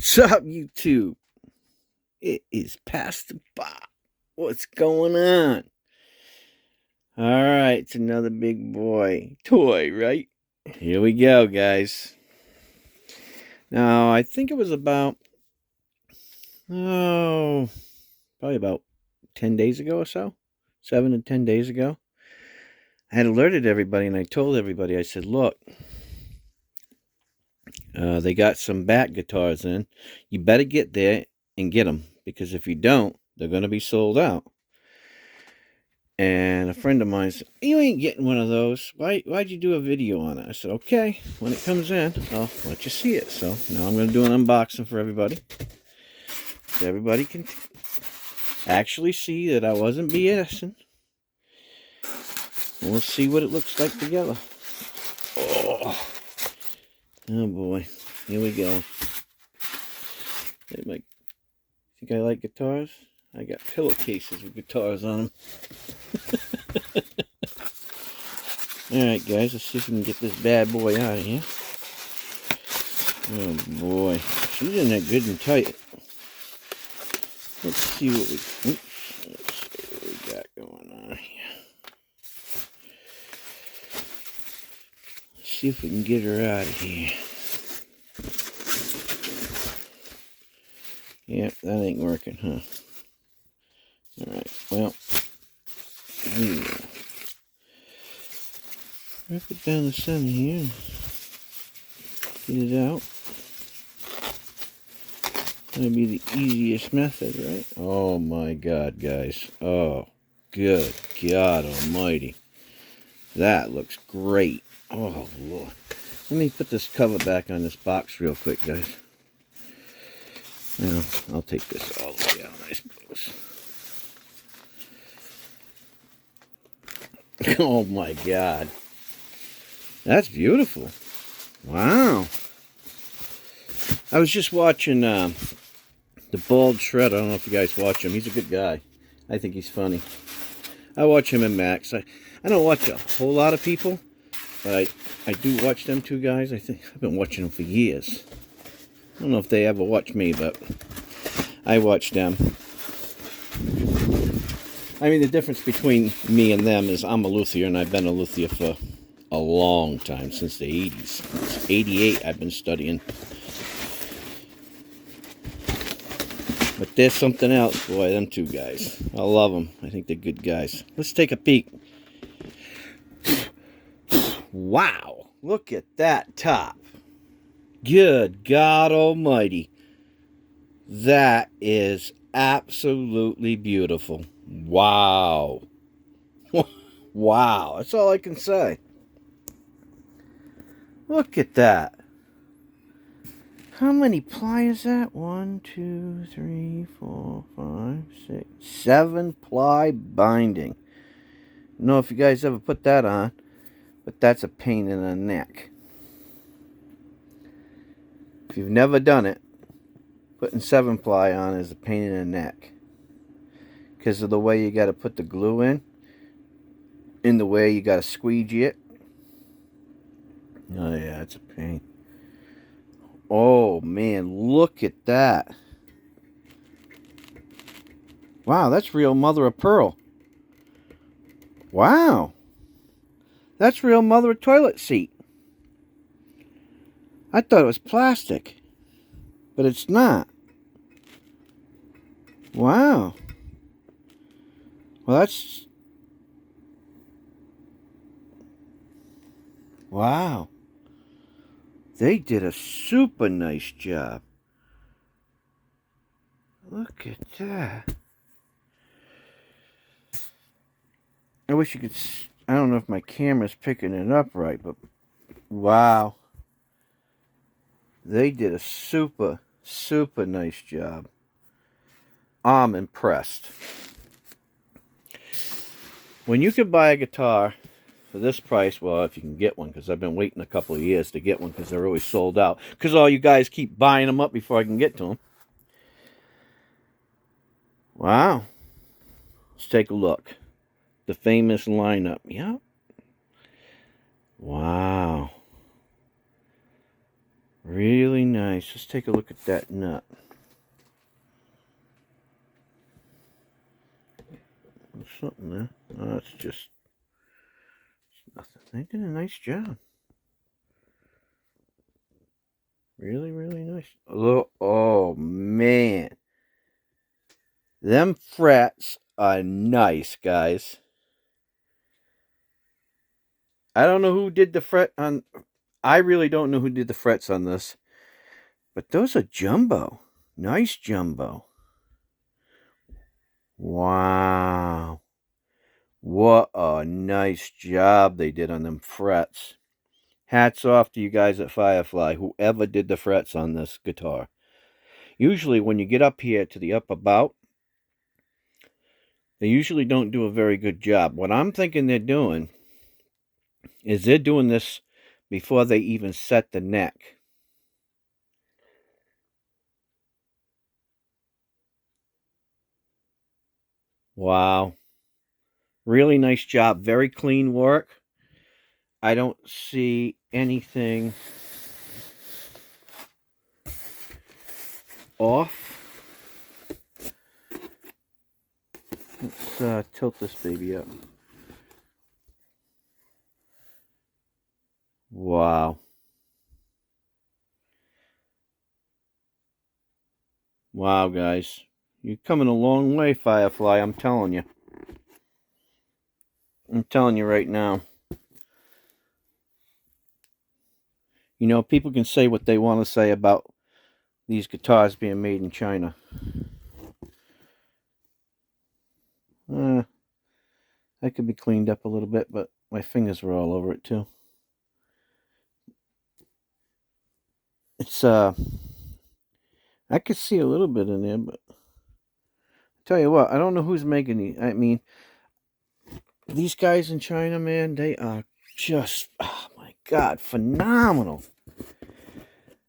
What's up, YouTube? It is Pastor Bob. What's going on? Alright, it's another big boy toy, right? Here we go, guys. Now, I think it was about, probably about 10 days ago or so. 7 to 10 days ago. I had alerted everybody and I told everybody, I said, look, they got some bat guitars in. You better get there and get them, because if you don't, they're going to be sold out. And a friend of mine said, you ain't getting one of those. Why'd you do a video on it? I said, okay, when it comes in, I'll let you see it. So now I'm going to do an unboxing for everybody, so everybody can actually see that I wasn't BSing. We'll see what it looks like together. Oh boy, here we go. They might think I like guitars. I got pillowcases with guitars on them. Alright, guys, let's see if we can get this bad boy out of here. Oh boy, she's in there good and tight. Let's see what we got going on here. Let's see if we can get her out of here. Yep, that ain't working, huh? Alright, well, wrap it down the center here and get it out. That'll be the easiest method, right? Oh my God, guys. Oh, good God almighty. That looks great. Oh, Lord. Let me put this cover back on this box real quick, guys. Now, I'll take this all the way out, I suppose. Oh my God. That's beautiful. Wow. I was just watching the Bald Shred. I don't know if you guys watch him. He's a good guy. I think he's funny. I watch him and Max. I don't watch a whole lot of people, but I do watch them two guys. I think I've been watching them for years. I don't know if they ever watch me, but I watch them. I mean, the difference between me and them is I'm a luthier, and I've been a luthier for a long time, since the 80s. Since 88, I've been studying. But there's something else, boy, them two guys. I love them. I think they're good guys. Let's take a peek. Wow, look at that top. Good God almighty. That is absolutely beautiful. Wow. Wow, that's all I can say. Look at that. How many ply is that? 1, 2, 3, 4, 5, 6, 7 ply binding. I don't know if you guys ever put that on, but that's a pain in the neck. If you've never done it, putting 7 ply on is a pain in the neck, because of the way you got to put the glue in the way you got to squeegee it. Oh yeah, it's a pain. Oh man, look at that. Wow, that's real mother of pearl. Wow. That's real mother of toilet seat. I thought it was plastic, but it's not. Wow. Well, that's... Wow. They did a super nice job. Look at that. I wish you could... I don't know if my camera's picking it up right, but... Wow. They did a super, super nice job. I'm impressed. When you could buy a guitar for this price, well, if you can get one, because I've been waiting a couple of years to get one, because they're always sold out, because all you guys keep buying them up before I can get to them. Wow. Let's take a look. The famous lineup. Yep. Wow. Really nice. Let's take a look at that nut. There's something there. Oh, it's just nothing. They did a nice job. Really, really nice. Oh man. Them frets are nice, guys. I don't know who did the fret on... I really don't know who did the frets on this. But those are jumbo. Nice jumbo. Wow. What a nice job they did on them frets. Hats off to you guys at Firefly, whoever did the frets on this guitar. Usually when you get up here to the upper bout, they usually don't do a very good job. What I'm thinking they're doing is they're doing this before they even set the neck. Wow. Really nice job. Very clean work. I don't see anything off. Let's tilt this baby up. Wow. Wow, guys. You're coming a long way, Firefly, I'm telling you. I'm telling you right now. You know, people can say what they want to say about these guitars being made in China. That could be cleaned up a little bit, but my fingers were all over it too. It's I could see a little bit in there, but I tell you what, I don't know who's making these. I mean, these guys in China, man, they are just, oh my God, phenomenal.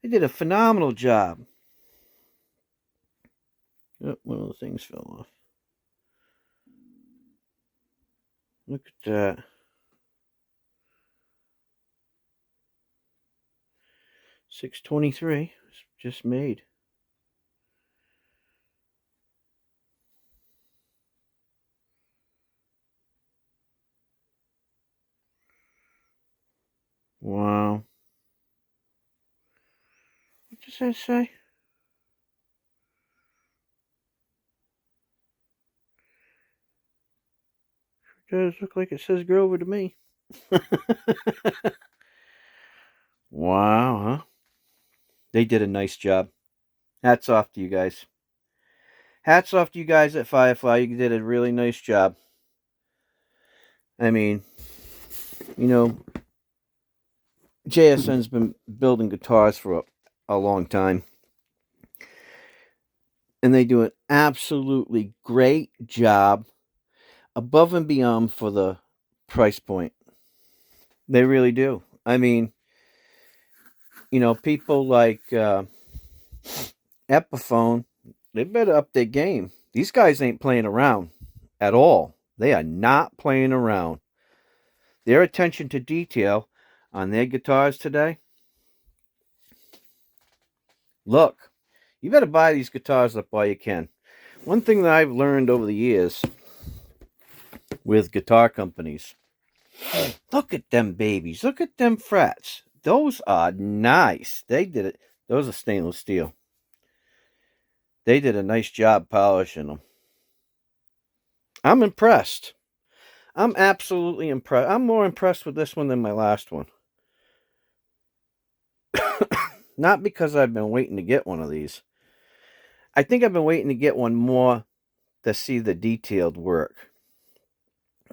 They did a phenomenal job. Oh, one of the things fell off. Look at that. 623 just made. Wow. What does that say? Sure does look like it says Grover to me. Wow, huh? They did a nice job. Hats off to you guys. Hats off to you guys at Firefly. You did a really nice job. I mean, you know, JSN's been building guitars for a long time. And they do an absolutely great job above and beyond for the price point. They really do. I mean, you know, people like Epiphone, they better up their game. These guys ain't playing around at all. They are not playing around. Their attention to detail on their guitars today. Look, you better buy these guitars up while you can. One thing that I've learned over the years with guitar companies, look at them babies. Look at them frets. Those are nice. They did it. Those are stainless steel. They did a nice job polishing them. I'm impressed. I'm absolutely impressed. I'm more impressed with this one than my last one. Not because I've been waiting to get one of these. I think I've been waiting to get one more to see the detailed work.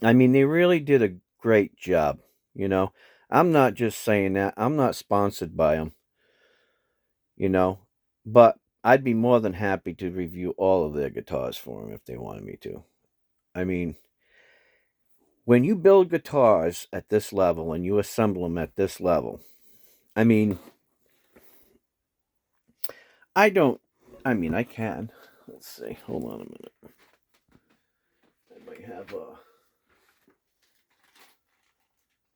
I mean, they really did a great job, you know. I'm not just saying that. I'm not sponsored by them, you know. But I'd be more than happy to review all of their guitars for them if they wanted me to. I mean, when you build guitars at this level and you assemble them at this level, I mean, I can. Let's see. Hold on a minute. I might have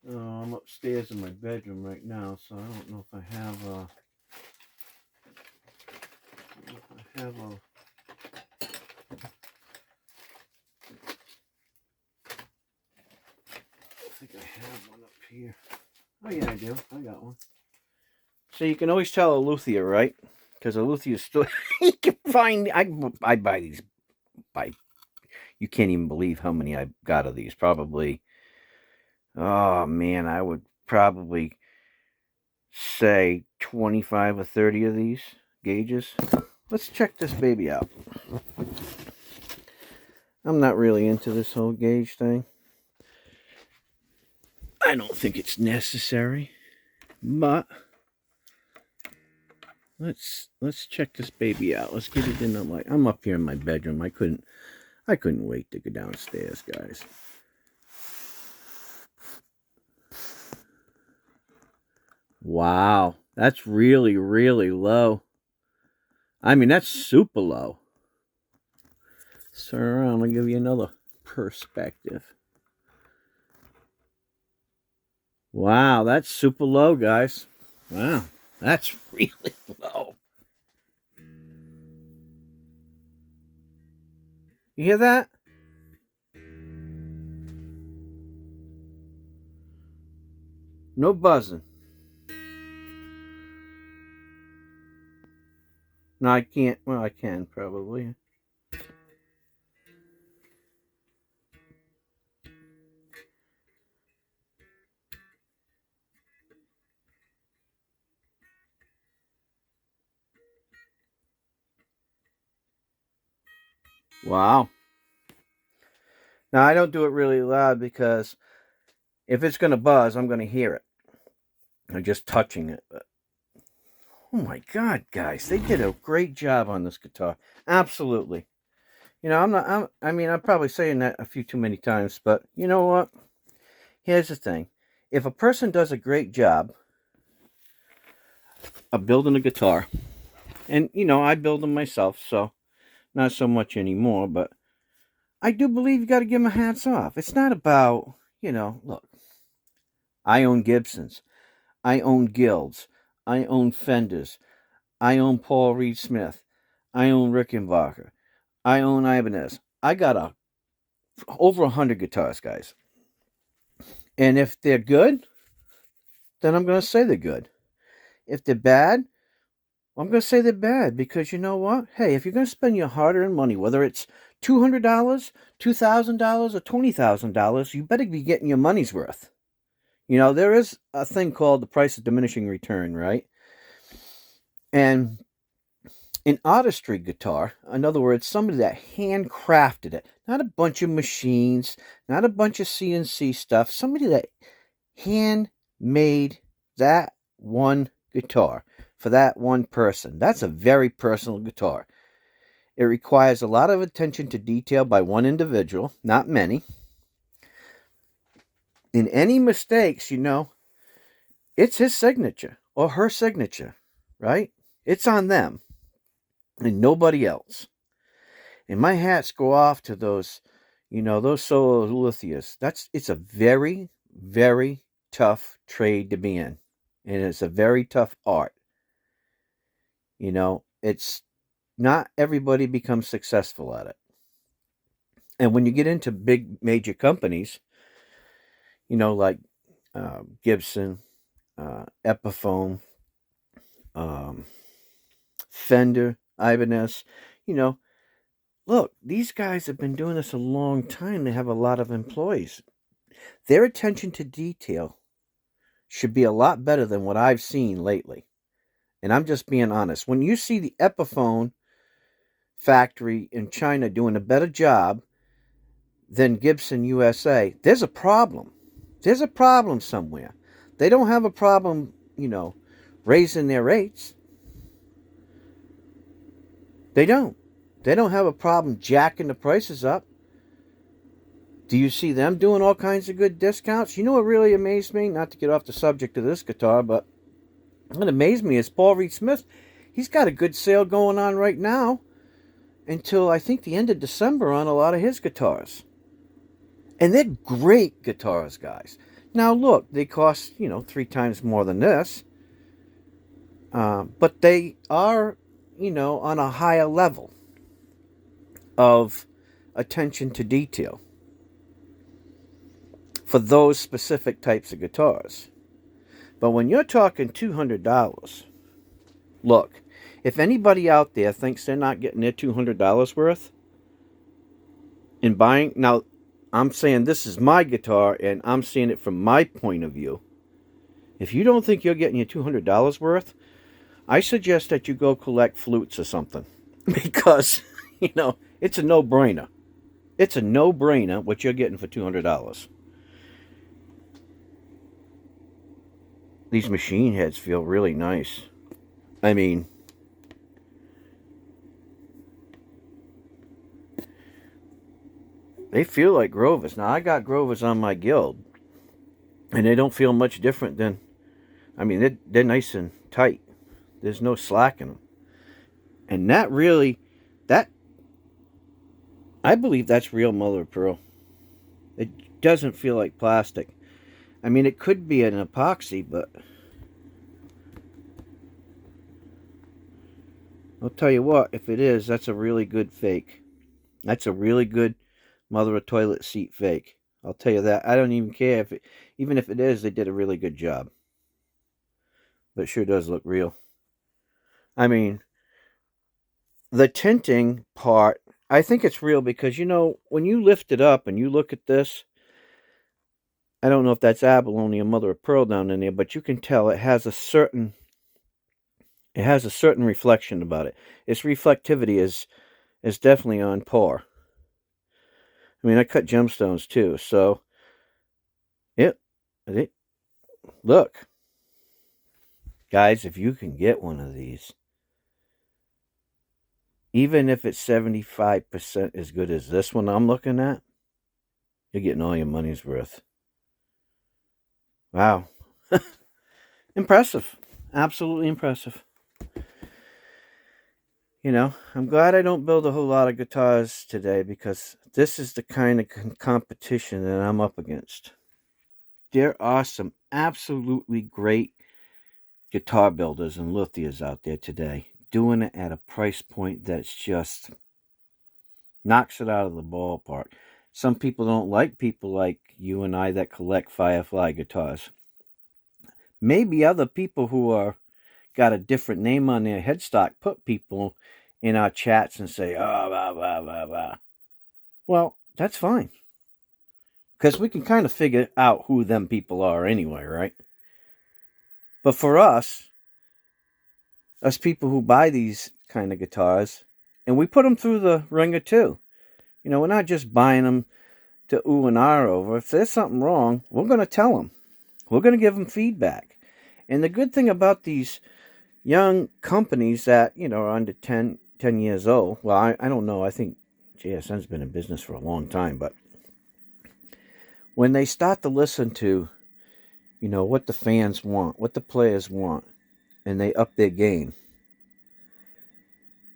I'm upstairs in my bedroom right now, so I don't know if I have have I think I have one up here. Oh yeah, I do. I got one. So you can always tell a luthier, right? Because a luthier still you can find. I buy these by. You can't even believe how many I got of these. Probably. Oh man, I would probably say 25 or 30 of these gauges. Let's check this baby out. I'm not really into this whole gauge thing. I don't think it's necessary, but let's check this baby out. Let's get it in the light. I'm up here in my bedroom. I couldn't wait to go downstairs, guys. Wow, that's really, really low. I mean, that's super low. So I'm gonna give you another perspective. Wow, that's super low, guys. Wow, that's really low. You hear that? No buzzing. No, I can't. Well, I can probably. Wow. Now, I don't do it really loud because if it's going to buzz, I'm going to hear it. I'm just touching it. But oh my God, guys, they did a great job on this guitar. Absolutely. You know, I'm probably saying that a few too many times, but you know what? Here's the thing. If a person does a great job of building a guitar, and you know, I build them myself, so not so much anymore, but I do believe you got to give them a hats off. It's not about, you know, look, I own Gibsons, I own Guilds, I own Fenders, I own Paul Reed Smith, I own Rickenbacker, I own Ibanez. I got over 100 guitars, guys. And if they're good, then I'm going to say they're good. If they're bad, I'm going to say they're bad because you know what? Hey, if you're going to spend your hard-earned money, whether it's $200, $2,000, or $20,000, you better be getting your money's worth. You know, there is a thing called the price of diminishing return, right? And an artistry guitar, in other words, somebody that handcrafted it, not a bunch of machines, not a bunch of CNC stuff, somebody that handmade that one guitar for that one person. That's a very personal guitar. It requires a lot of attention to detail by one individual, not many. In any mistakes, you know, it's his signature or her signature, right? It's on them and nobody else. And my hats go off to those, you know, those solo luthiers. It's a very, very tough trade to be in. And it's a very tough art. You know, it's not everybody becomes successful at it. And when you get into big major companies, you know, like Gibson, Epiphone, Fender, Ibanez, you know, look, these guys have been doing this a long time. They have a lot of employees. Their attention to detail should be a lot better than what I've seen lately. And I'm just being honest. When you see the Epiphone factory in China doing a better job than Gibson USA, there's a problem. There's a problem somewhere. They don't have a problem, you know, raising their rates. They don't. They don't have a problem jacking the prices up. Do you see them doing all kinds of good discounts? You know what really amazed me? Not to get off the subject of this guitar, but what amazed me is Paul Reed Smith. He's got a good sale going on right now until I think the end of December on a lot of his guitars. And they're great guitars, guys. Now, look, they cost, you know, 3 times more than this. But they are on a higher level of attention to detail for those specific types of guitars. But when you're talking $200, look, if anybody out there thinks they're not getting their $200 worth in buying, now I'm saying this is my guitar and I'm seeing it from my point of view. If you don't think you're getting your $200 worth, I suggest that you go collect flutes or something. Because, it's a no-brainer. It's a no-brainer what you're getting for $200. These machine heads feel really nice. I mean, they feel like Grovers. Now, I got Grovers on my Guild, and they don't feel much different than, they're nice and tight. There's no slack in them. And I believe that's real mother of pearl. It doesn't feel like plastic. It could be an epoxy, but I'll tell you what, if it is, that's a really good fake. That's a really good mother of toilet seat fake. I'll tell you that. I don't even care even if it is, they did a really good job. But it sure does look real. The tinting part, I think it's real because, when you lift it up and you look at this, I don't know if that's abalone or mother of pearl down in there, but you can tell it has a certain reflection about it. Its reflectivity is definitely on par. I cut gemstones too, so look, guys, if you can get one of these, even if it's 75% as good as this one I'm looking at, you're getting all your money's worth. Wow. Impressive. Absolutely impressive. I'm glad I don't build a whole lot of guitars today because this is the kind of competition that I'm up against. There are some absolutely great guitar builders and luthiers out there today doing it at a price point that's just knocks it out of the ballpark. Some people don't like people like you and I that collect Firefly guitars. Maybe other people who are got a different name on their headstock put people in our chats and say, oh, blah, blah, blah, blah. Well, that's fine. Because we can kind of figure out who them people are anyway, right? But for us people who buy these kind of guitars, and we put them through the ringer too. We're not just buying them to ooh and ah over. If there's something wrong, we're going to tell them. We're going to give them feedback. And the good thing about these young companies that, are under 10 years old, well, I don't know. I think JSN's been in business for a long time, but when they start to listen to, what the fans want, what the players want, and they up their game,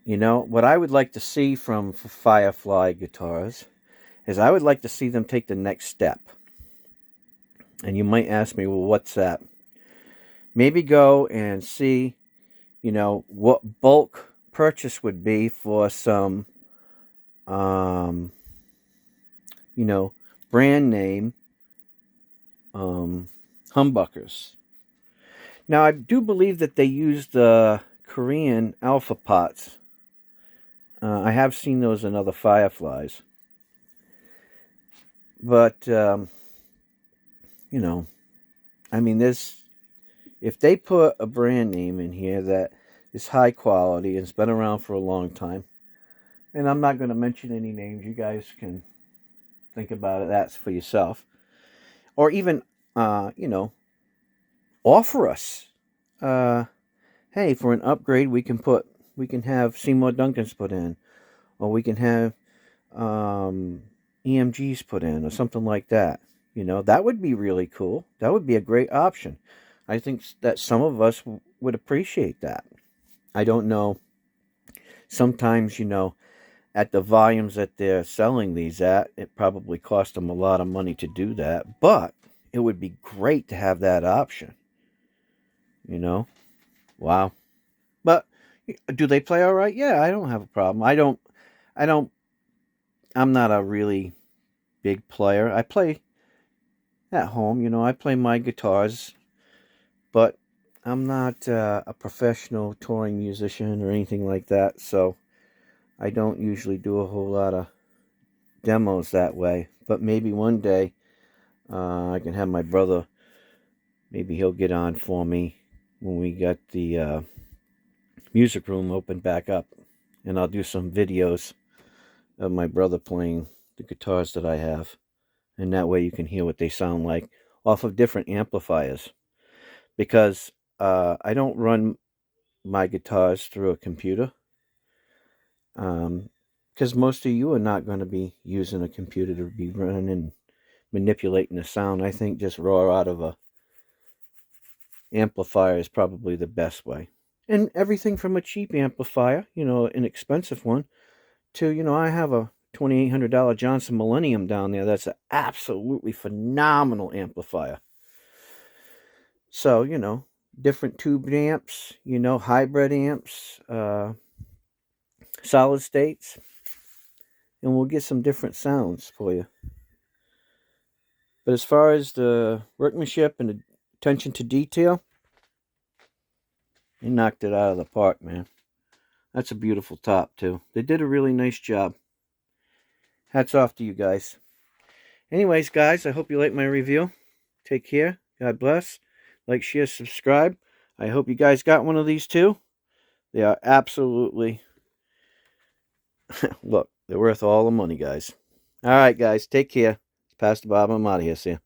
what I would like to see from Firefly guitars is I would like to see them take the next step. And you might ask me, well, what's that? Maybe go and see, what bulk purchase would be for some, brand name humbuckers. Now, I do believe that they use the Korean alpha pots. I have seen those in other Fireflies. But, if they put a brand name in here that is high quality and it's been around for a long time, and I'm not going to mention any names, you guys can think about it, that's for yourself. Or even, offer us, hey, for an upgrade, we can have Seymour Duncans put in, or we can have EMGs put in, or something like that. That would be really cool. That would be a great option. I think that some of us would appreciate that. I don't know. Sometimes, at the volumes that they're selling these at, it probably cost them a lot of money to do that. But it would be great to have that option. Wow. But, Do they play all right? Yeah, I don't have a problem. I'm not a really big player. I play at home, I play my guitars, but I'm not a professional touring musician or anything like that, so I don't usually do a whole lot of demos that way. But maybe one day I can have my brother, maybe he'll get on for me when we get the music room open back up, and I'll do some videos of my brother playing the guitars that I have, and that way you can hear what they sound like off of different amplifiers, because I don't run my guitars through a computer, because most of you are not going to be using a computer to be running and manipulating the sound. I think just raw out of a amplifier is probably the best way. And everything from a cheap amplifier, an expensive one, to, I have a $2,800 Johnson Millennium down there. That's an absolutely phenomenal amplifier. So, different tube amps, hybrid amps, solid states, and we'll get some different sounds for you. But as far as the workmanship and the attention to detail, they knocked it out of the park, man. That's a beautiful top, too. They did a really nice job. Hats off to you guys. Anyways, guys, I hope you like my review. Take care. God bless. Like, share, subscribe. I hope you guys got one of these too. They are absolutely... Look, they're worth all the money, guys. All right, guys. Take care. It's Pastor Bob. I'm out of here. See ya.